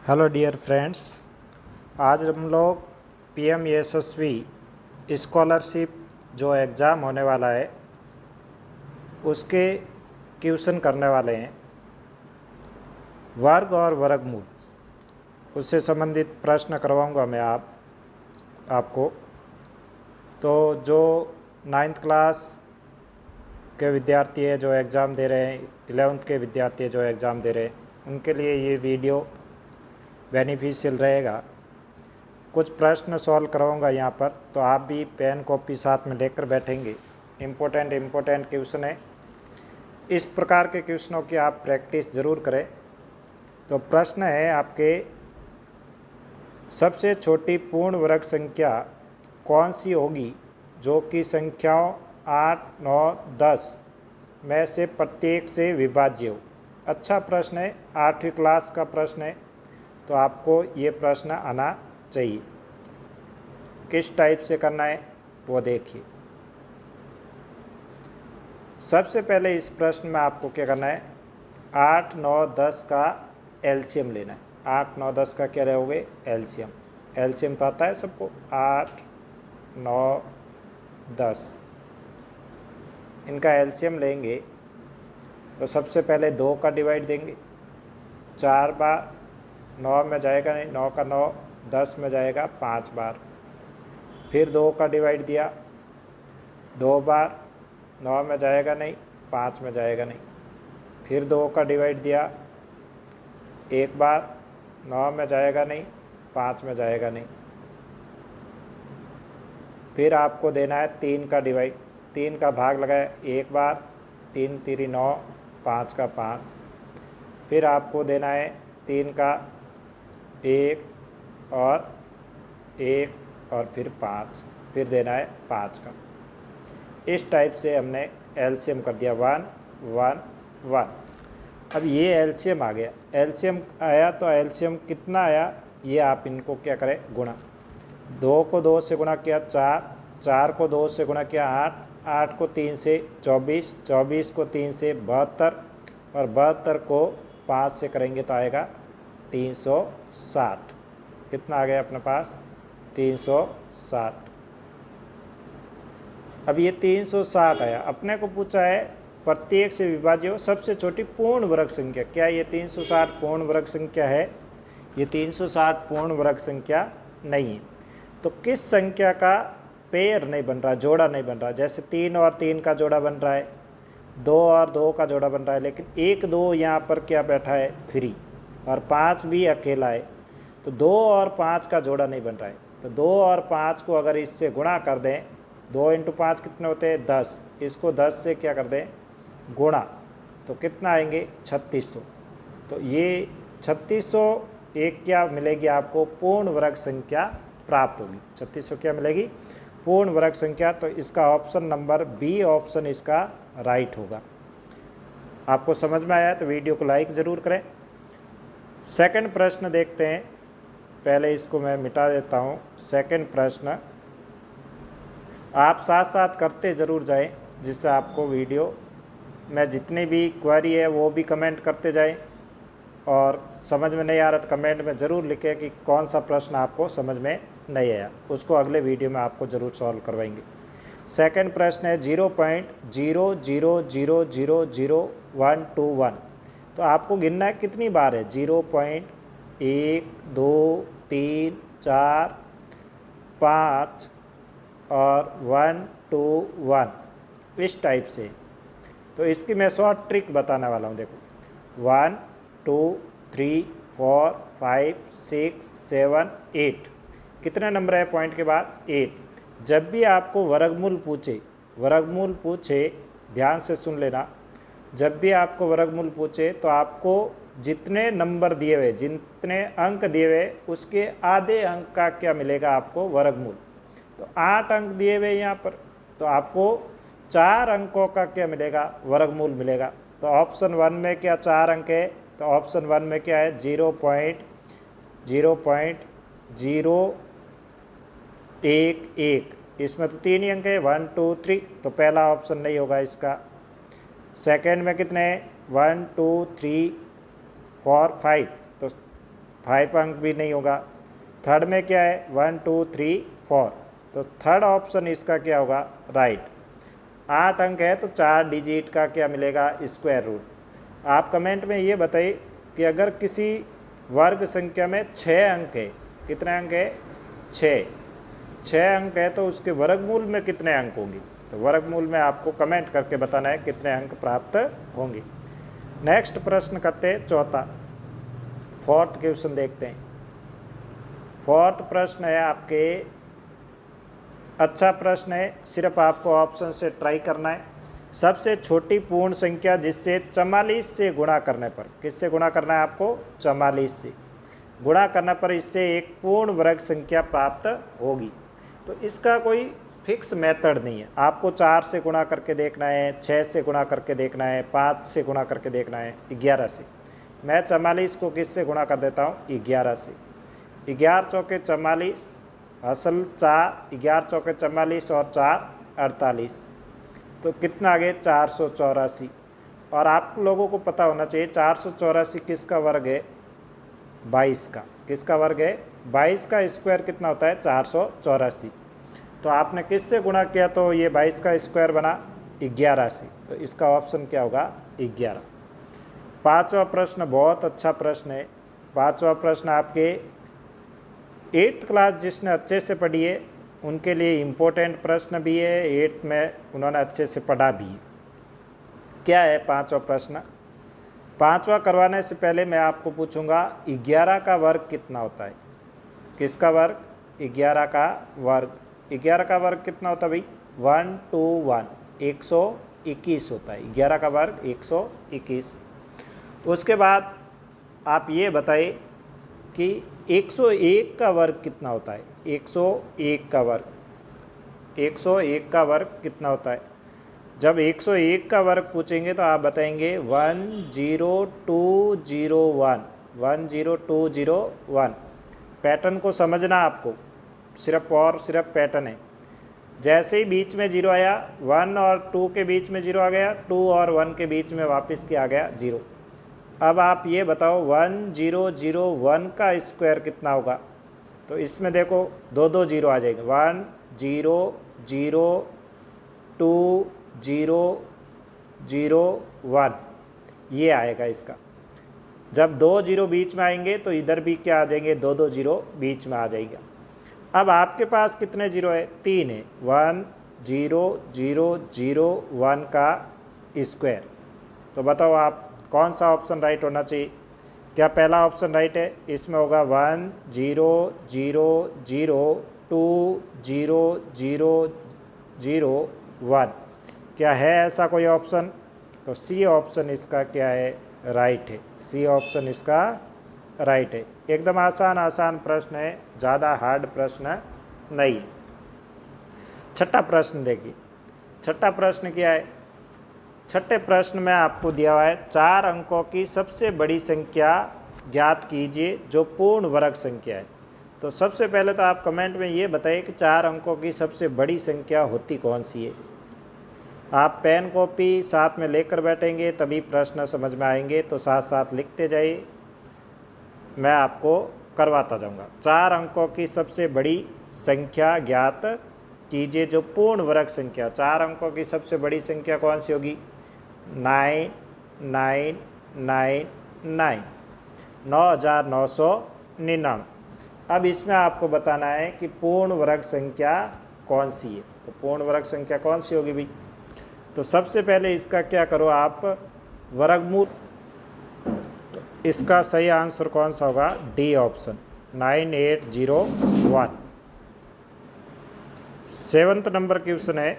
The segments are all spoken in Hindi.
हेलो डियर फ्रेंड्स, आज हम लोग पीएम यशस्वी स्कॉलरशिप जो एग्ज़ाम होने वाला है उसके क्वेश्चन करने वाले हैं। वर्ग और वर्गमूल उससे संबंधित प्रश्न करवाऊंगा मैं आपको। तो जो 9th क्लास के विद्यार्थी है जो एग्ज़ाम दे रहे हैं, 11th के विद्यार्थी है जो एग्ज़ाम दे रहे हैं, उनके लिए ये वीडियो बेनिफिशियल रहेगा। कुछ प्रश्न सॉल्व कराऊंगा यहाँ पर, तो आप भी पेन कॉपी साथ में लेकर बैठेंगे। इम्पोर्टेंट क्वेश्चन है। इस प्रकार के क्वेश्चनों की आप प्रैक्टिस ज़रूर करें। तो प्रश्न है आपके, सबसे छोटी पूर्ण वर्ग संख्या कौन सी होगी जो कि संख्याओं 8, 9, 10 में से प्रत्येक से विभाज्य हो। अच्छा प्रश्न है, 8वीं क्लास का प्रश्न है, तो आपको ये प्रश्न आना चाहिए। किस टाइप से करना है वो देखिए। सबसे पहले इस प्रश्न में आपको क्या करना है, 8, 9, 10 का एलसीएम लेना है। 8, 9, 10 का क्या रहोगे, एलसीएम। एलसीएम तो आता है सबको, 8, 9, 10। इनका एलसीएम लेंगे तो सबसे पहले 2 का डिवाइड देंगे। 4 बार 9 में जाएगा नहीं, 9 का 9, 10 में जाएगा 5 बार। फिर 2 का डिवाइड दिया 2 बार, 9 में जाएगा नहीं, 5 में जाएगा नहीं। फिर 2 का डिवाइड दिया 1 बार, 9 में जाएगा नहीं, 5 में जाएगा नहीं। फिर आपको देना है 3 का डिवाइड। 3 का भाग लगाया 1 बार, 3 3 9, 5 का 5। फिर आपको देना है 3 का 1 और 1 और फिर 5, फिर देना है 5 का। इस टाइप से हमने एलसीएम कर दिया 1 1 1। अब ये एलसीएम आ गया। एलसीएम आया तो एलसीएम कितना आया, ये आप इनको क्या करें, गुणा। 2 को 2 से गुणा किया 4, 4 को 2 से गुणा किया 8, 8 को 3 से 24, 24 को 3 से 72 और 72 को 5 से करेंगे तो आएगा 360। कितना आ गया अपने पास, 360। अब ये 360 आया। अपने को पूछा है प्रत्येक से विभाज्य हो सबसे छोटी पूर्ण वर्ग संख्या। क्या ये 360 पूर्ण वर्ग संख्या है? ये 360 पूर्ण वर्ग संख्या नहीं है। तो किस संख्या का पेयर नहीं बन रहा, जोड़ा नहीं बन रहा? जैसे 3 और 3 का जोड़ा बन रहा है, 2 और 2 का जोड़ा बन रहा है, लेकिन 1 2 यहाँ पर क्या बैठा है, फ्री, और 5 भी अकेला है। तो 2 और 5 का जोड़ा नहीं बन रहा है। तो 2 और 5 को अगर इससे गुणा कर दें, 2 × 5 कितने होते हैं, 10। इसको 10 से क्या कर दें, गुणा, तो कितना आएंगे, 3600। तो ये 3600 एक क्या मिलेगी आपको, पूर्ण वर्ग संख्या प्राप्त होगी। 3600 क्या मिलेगी, पूर्ण वर्ग संख्या। तो इसका ऑप्शन नंबर बी ऑप्शन इसका राइट होगा। आपको समझ में आया तो वीडियो को लाइक ज़रूर करें। सेकंड प्रश्न देखते हैं। पहले इसको मैं मिटा देता हूँ। सेकंड प्रश्न आप साथ साथ करते ज़रूर जाएं, जिससे आपको वीडियो में जितनी भी क्वेरी है वो भी कमेंट करते जाएं, और समझ में नहीं आ रहा तो कमेंट में ज़रूर लिखें कि कौन सा प्रश्न आपको समझ में नहीं आया। उसको अगले वीडियो में आपको ज़रूर सॉल्व करवाएंगे। सेकंड प्रश्न है 0.00000121। तो आपको गिनना है कितनी बार है, 0.1 2 3 4 5 और 1 2 1, इस टाइप से। तो इसकी मैं शॉर्ट ट्रिक बताने वाला हूँ। देखो 1 2 3 4 5 6 7 8, कितने नंबर है पॉइंट के बाद, 8। जब भी आपको वर्गमूल पूछे, ध्यान से सुन लेना। जब भी आपको वर्गमूल पूछे तो आपको जितने नंबर दिए हुए, जितने अंक दिए हुए, उसके आधे अंक का क्या मिलेगा आपको, वर्गमूल। तो 8 अंक दिए हुए यहाँ पर, तो आपको 4 अंकों का क्या मिलेगा, वर्गमूल मिलेगा। तो ऑप्शन 1 में क्या 4 अंक है, तो ऑप्शन 1 में क्या है, 0.011। इसमें तो 3 ही अंक है, 1 2 3, तो पहला ऑप्शन नहीं होगा इसका। सेकंड में कितने हैं, 1 2 3 4 5, तो 5 अंक भी नहीं होगा। थर्ड में क्या है 1 2 3 4, तो थर्ड ऑप्शन इसका क्या होगा राइट। 8 अंक है तो 4 डिजिट का क्या मिलेगा स्क्वायर रूट। आप कमेंट में ये बताइए कि अगर किसी वर्ग संख्या में 6 अंक है, कितने अंक है 6 अंक है, तो उसके वर्गमूल में कितने अंक होंगे। तो वर्गमूल में आपको कमेंट करके बताना है कितने अंक प्राप्त होंगे। नेक्स्ट प्रश्न करते हैं चौथा, फोर्थ क्वेश्चन देखते हैं। फोर्थ प्रश्न है आपके, अच्छा प्रश्न है, सिर्फ आपको ऑप्शन से ट्राई करना है। सबसे छोटी पूर्ण संख्या जिससे 44 से गुणा करने पर, किससे गुणा करना है आपको 44 से गुणा करने पर इससे एक पूर्ण वर्ग संख्या प्राप्त होगी। तो इसका कोई फिक्स मेथड नहीं है, आपको 4 से गुणा करके देखना है, 6 से गुणा करके देखना है, 5 से गुणा करके देखना है, 11 से। मैं 44 को किससे गुणा कर देता हूँ 11 से। 11 चौके 44, असल 4, 11 चौके 44 और 4 48, तो कितना आ गया 484। और आप लोगों को पता होना चाहिए 484 किसका वर्ग है 22 का। किसका वर्ग है 22 का स्क्वायर कितना होता है 484। तो आपने किससे गुणा किया तो ये 22 का स्क्वायर बना 11 से, तो इसका ऑप्शन क्या होगा 11। पांचवा प्रश्न बहुत अच्छा प्रश्न है। पांचवा प्रश्न आपके 8th क्लास जिसने अच्छे से पढ़ी है उनके लिए इम्पोर्टेंट प्रश्न भी है, 8th में उन्होंने अच्छे से पढ़ा भी है। क्या है पांचवा प्रश्न। पांचवा करवाने से पहले मैं आपको पूछूंगा 11 का वर्ग कितना होता है। किसका वर्ग 11 का वर्ग। 11 का वर्ग कितना होता है भाई 121, 121 होता है। 11 का वर्ग 121। उसके बाद आप ये बताइए कि 101 का वर्ग कितना होता है। 101 का वर्ग, 101 का वर्ग कितना होता है। जब 101 का वर्ग पूछेंगे तो आप बताएंगे 10201, 10201। पैटर्न को समझना आपको, सिर्फ और सिर्फ पैटर्न है। जैसे ही बीच में 0 आया 1 और 2 के बीच में 0 आ गया, 2 और 1 के बीच में वापस क्या आ गया 0। अब आप ये बताओ 1001 का स्क्वायर कितना होगा। तो इसमें देखो 2 0 आ जाएंगे, 1 0 0 2 0 0 1, ये आएगा इसका। जब 2 0 बीच में आएंगे तो इधर भी क्या आ जाएंगे 2 0 बीच में आ जाएगा। अब आपके पास कितने 0 है 3 है, 1 0 0 0 1 का स्क्वायर। तो बताओ आप कौन सा ऑप्शन राइट होना चाहिए। क्या पहला ऑप्शन राइट है। इसमें होगा 1 0 0 0 2 0 0 0 1। क्या है ऐसा कोई ऑप्शन। तो सी ऑप्शन इसका क्या है राइट है। सी ऑप्शन इसका राइट है। एकदम आसान प्रश्न है, ज़्यादा हार्ड प्रश्न नहीं। छठा प्रश्न देखिए। छठा प्रश्न क्या है। छठे प्रश्न में आपको दिया हुआ है 4 अंकों की सबसे बड़ी संख्या ज्ञात कीजिए जो पूर्ण वर्ग संख्या है। तो सबसे पहले तो आप कमेंट में ये बताइए कि 4 अंकों की सबसे बड़ी संख्या होती कौन सी है। आप पेन कॉपी साथ में लेकर बैठेंगे तभी प्रश्न समझ में आएंगे, तो साथ साथ लिखते जाइए, मैं आपको करवाता जाऊंगा। 4 अंकों की सबसे बड़ी संख्या ज्ञात कीजिए जो पूर्ण वर्ग संख्या। 4 अंकों की सबसे बड़ी संख्या कौन सी होगी 9999, 9999। अब इसमें आपको बताना है कि पूर्ण वर्ग संख्या कौन सी है। तो पूर्ण वर्ग संख्या कौन सी होगी भाई। तो सबसे पहले इसका क्या करो आप वर्गमूल। तो इसका सही आंसर कौन सा होगा D option 9801। 7th number question है,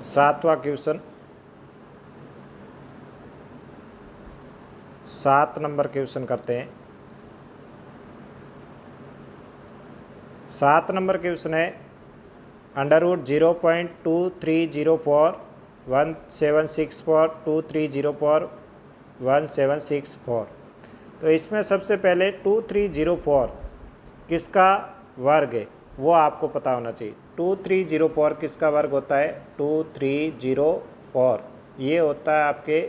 7वां क्वेश्चन। 7 नंबर क्वेश्चन करते हैं। 7 नंबर क्वेश्चन है √0.2304 1764 2304 1764। तो इसमें सबसे पहले 2304 किसका वर्ग है वो आपको पता होना चाहिए। 2304 किसका वर्ग होता है 2304, ये होता है आपके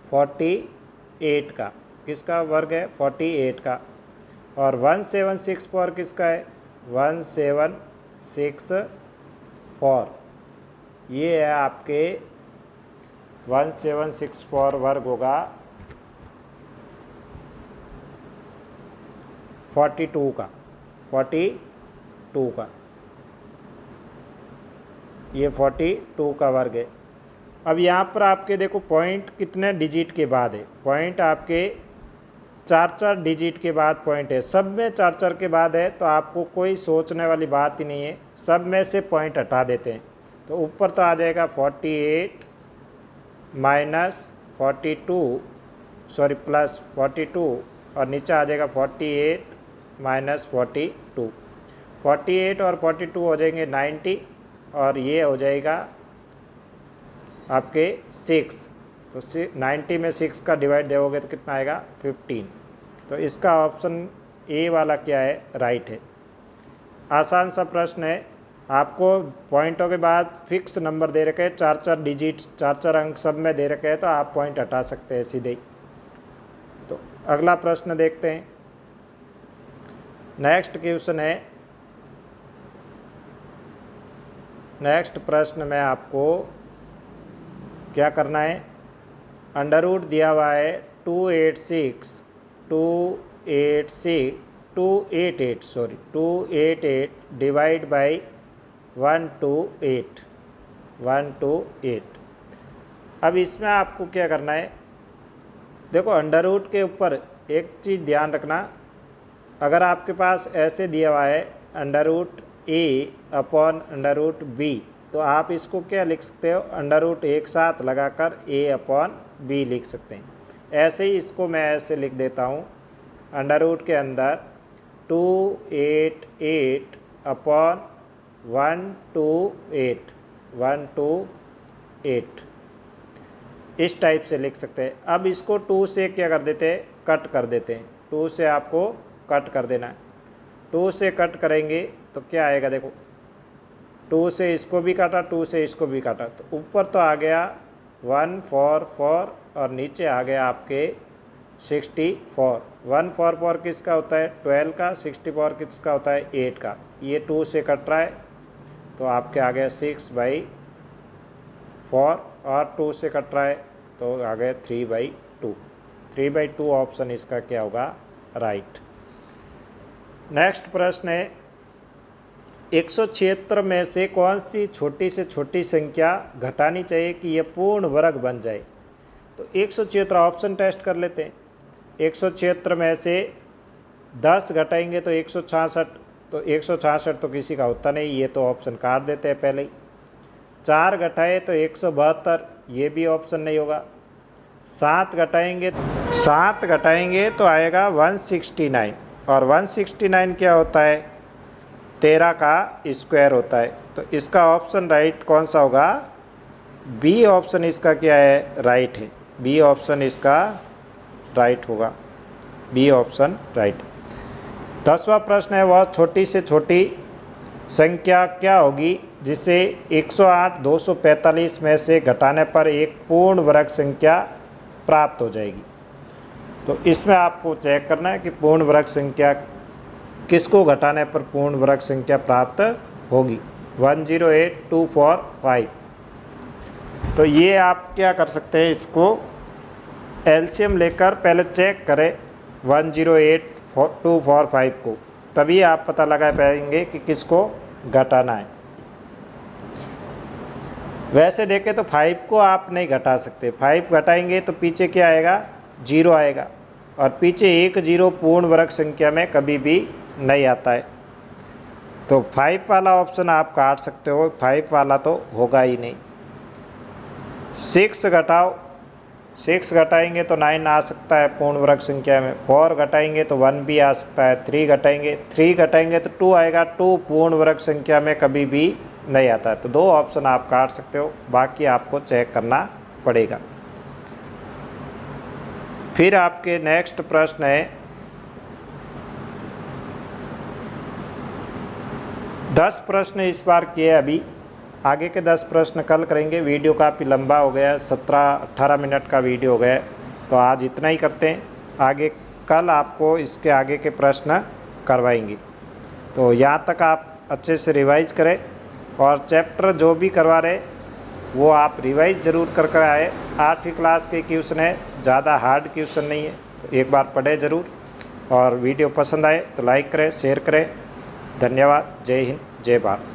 48 का। किसका वर्ग है? 48 का। और 1764 किसका है? 1764, ये है आपके 1764 वर्ग होगा 42 का, 42 का, ये 42 का वर्ग है। अब यहाँ पर आपके देखो पॉइंट कितने डिजिट के बाद है? पॉइंट आपके 4-4 डिजिट के बाद पॉइंट है, सब में 4-4 के बाद है, तो आपको कोई सोचने वाली बात ही नहीं है, सब में से पॉइंट हटा देते हैं। तो ऊपर तो आ जाएगा 48 माइनस 42, सॉरी प्लस 42, और नीचे आ जाएगा 48 माइनस 42। 48 और 42 हो जाएंगे 90, और ये हो जाएगा आपके 6। तो 90 में 6 का डिवाइड दोगे तो कितना आएगा? 15। तो इसका ऑप्शन ए वाला क्या है? राइट है। आसान सा प्रश्न है, आपको पॉइंटों के बाद फिक्स नंबर दे रखे हैं, 4-4 डिजिट, 4-4 अंक सब में दे रखे हैं, तो आप पॉइंट हटा सकते हैं सीधे ही। तो अगला प्रश्न देखते हैं। नेक्स्ट क्वेश्चन है, नेक्स्ट प्रश्न में आपको क्या करना है? अंडर रूट दिया हुआ है 288 डिवाइड बाई 128। अब इसमें आपको क्या करना है? देखो अंडर रूट के ऊपर एक चीज़ ध्यान रखना, अगर आपके पास ऐसे दिया हुआ है अंडर रूट ए अपॉन अंडर रूट बी, तो आप इसको क्या लिख सकते हो? अंडर रूट एक साथ लगाकर ए अपॉन बी लिख सकते हैं। ऐसे ही इसको मैं ऐसे लिख देता हूँ, अंडर रूट के अंदर 288 अपॉन 128, इस टाइप से लिख सकते हैं। अब इसको 2 से क्या कर देते हैं? कट कर देते हैं। 2 से आपको कट कर देना है। 2 से कट करेंगे तो क्या आएगा? देखो 2 से इसको भी काटा, 2 से इसको भी काटा, तो ऊपर तो आ गया 144 और नीचे आ गया आपके 64। 144 किसका होता है? 12 का। 64 किसका होता है? 8 का। ये 2 से कट रहा है तो आपके आ गया 6/4, और 2 से कट रहा है तो आ गया 3/2। 3/2 ऑप्शन इसका क्या होगा? राइट। नेक्स्ट प्रश्न है, 176 में से कौन सी छोटी से छोटी संख्या घटानी चाहिए कि यह पूर्ण वर्ग बन जाए? तो 176 ऑप्शन टेस्ट कर लेते हैं। 176 में से 10 घटाएंगे तो 166, तो 166 तो किसी का होता नहीं, ये तो ऑप्शन काट देते हैं पहले ही। 4 घटाए तो 172, ये भी ऑप्शन नहीं होगा। 7 घटाएंगे तो आएगा 169, और 169 क्या होता है? 13 का स्क्वायर होता है। तो इसका ऑप्शन राइट कौन सा होगा? बी ऑप्शन इसका क्या है? राइट है। बी ऑप्शन इसका राइट होगा। B option right. 10वां प्रश्न है, वह छोटी से छोटी संख्या क्या होगी जिसे 108 245 में से घटाने पर एक पूर्ण वर्ग संख्या प्राप्त हो जाएगी? तो इसमें आपको चेक करना है कि पूर्ण वर्ग संख्या किसको घटाने पर पूर्ण वर्ग संख्या प्राप्त होगी। 108245। तो ये आप क्या कर सकते हैं, इसको एलसीएम लेकर पहले चेक करें 108245 को, तभी आप पता लगा पाएंगे कि किसको घटाना है। वैसे देखें तो 5 को आप नहीं घटा सकते। 5 घटाएंगे तो पीछे क्या आएगा? 0 आएगा, और पीछे 1 0 पूर्ण वर्ग संख्या में कभी भी नहीं आता है। तो 5 वाला ऑप्शन आप काट सकते हो, 5 वाला तो होगा ही नहीं। 6 घटाओ, 6 घटाएंगे तो 9 आ सकता है पूर्ण वर्ग संख्या में। 4 घटाएंगे तो 1 भी आ सकता है। 3 घटाएंगे तो 2 आएगा। 2 पूर्ण वर्ग संख्या में कभी भी नहीं आता है। तो 2 ऑप्शन आप काट सकते हो, बाकी आपको चेक करना पड़ेगा। फिर आपके नेक्स्ट प्रश्न है, 10 प्रश्न इस बार किए, अभी आगे के 10 प्रश्न कल करेंगे। वीडियो काफ़ी लंबा हो गया, 17-18 मिनट का वीडियो हो गया, तो आज इतना ही करते हैं। आगे कल आपको इसके आगे के प्रश्न करवाएंगी। तो यहाँ तक आप अच्छे से रिवाइज करें और चैप्टर जो भी करवा रहे वो आप रिवाइज ज़रूर कर कर आए। 8वीं क्लास के क्वेश्चन है, ज़्यादा हार्ड क्वेश्चन नहीं है, तो एक बार पढ़े ज़रूर। और वीडियो पसंद आए तो लाइक करें, शेयर करें। धन्यवाद। जय हिंद, जय भारत।